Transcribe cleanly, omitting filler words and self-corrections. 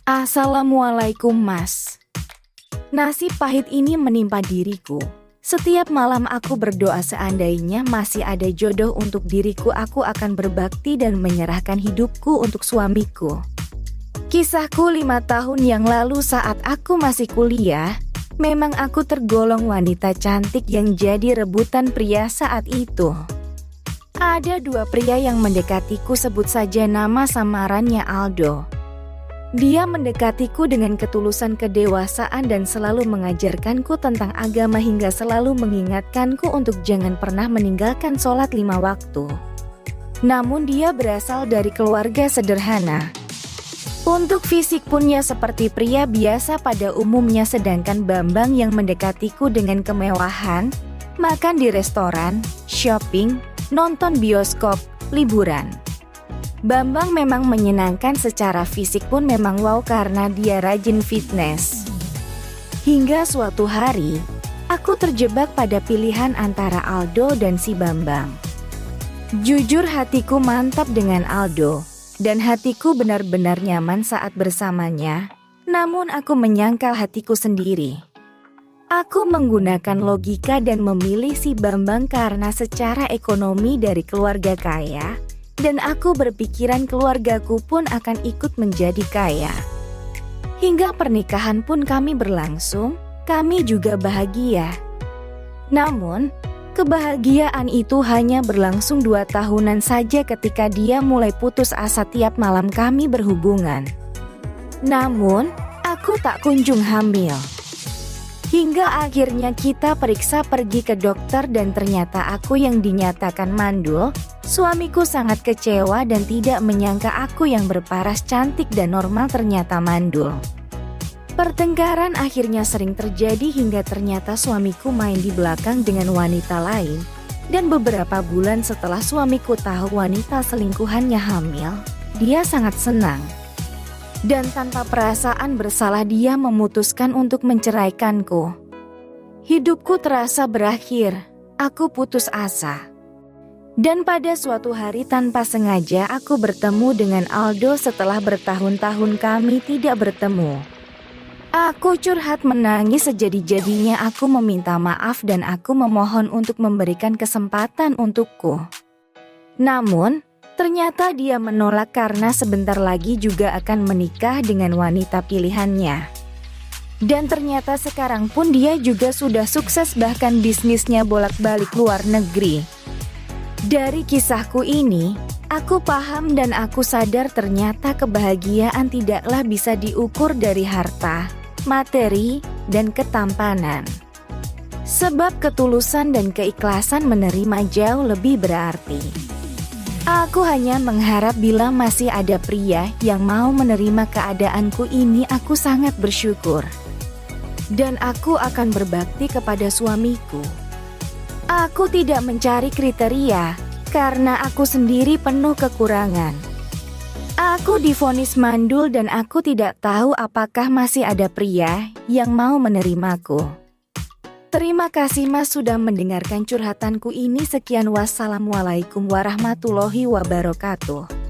Assalamualaikum Mas. Nasib pahit ini menimpa diriku. Setiap malam aku berdoa seandainya masih ada jodoh untuk diriku, aku akan berbakti dan menyerahkan hidupku untuk suamiku. Kisahku 5 tahun yang lalu saat aku masih kuliah, memang aku tergolong wanita cantik yang jadi rebutan pria saat itu. Ada 2 pria yang mendekatiku, sebut saja nama samarannya Aldo. Dia mendekatiku dengan ketulusan kedewasaan dan selalu mengajarkanku tentang agama hingga selalu mengingatkanku untuk jangan pernah meninggalkan sholat 5 waktu. Namun dia berasal dari keluarga sederhana. Untuk fisik punnya seperti pria biasa pada umumnya, sedangkan Bambang yang mendekatiku dengan kemewahan, makan di restoran, shopping, nonton bioskop, liburan. Bambang memang menyenangkan, secara fisik pun memang wow karena dia rajin fitness. Hingga suatu hari, aku terjebak pada pilihan antara Aldo dan si Bambang. Jujur hatiku mantap dengan Aldo, dan hatiku benar-benar nyaman saat bersamanya. Namun aku menyangkal hatiku sendiri. Aku menggunakan logika dan memilih si Bambang karena secara ekonomi dari keluarga kaya, dan aku berpikiran keluargaku pun akan ikut menjadi kaya. Hingga pernikahan pun kami berlangsung, kami juga bahagia. Namun, kebahagiaan itu hanya berlangsung 2 tahunan saja ketika dia mulai putus asa tiap malam kami berhubungan. Namun, aku tak kunjung hamil. Hingga akhirnya kita periksa, pergi ke dokter, dan ternyata aku yang dinyatakan mandul. Suamiku sangat kecewa dan tidak menyangka aku yang berparas cantik dan normal ternyata mandul. Pertengkaran akhirnya sering terjadi hingga ternyata suamiku main di belakang dengan wanita lain. Dan beberapa bulan setelah suamiku tahu wanita selingkuhannya hamil, dia sangat senang. Dan tanpa perasaan bersalah dia memutuskan untuk menceraikanku. Hidupku terasa berakhir, aku putus asa. Dan pada suatu hari tanpa sengaja aku bertemu dengan Aldo setelah bertahun-tahun kami tidak bertemu. Aku curhat menangis sejadi-jadinya, aku meminta maaf dan aku memohon untuk memberikan kesempatan untukku. Namun, ternyata dia menolak karena sebentar lagi juga akan menikah dengan wanita pilihannya. Dan ternyata sekarang pun dia juga sudah sukses, bahkan bisnisnya bolak-balik luar negeri. Dari kisahku ini, aku paham dan aku sadar ternyata kebahagiaan tidaklah bisa diukur dari harta, materi, dan ketampanan. Sebab ketulusan dan keikhlasan menerima jauh lebih berarti. Aku hanya mengharap bila masih ada pria yang mau menerima keadaanku ini, aku sangat bersyukur. Dan aku akan berbakti kepada suamiku. Aku tidak mencari kriteria, karena aku sendiri penuh kekurangan. Aku divonis mandul dan aku tidak tahu apakah masih ada pria yang mau menerimaku. Terima kasih Mas sudah mendengarkan curhatanku ini. Sekian, wassalamualaikum warahmatullahi wabarakatuh.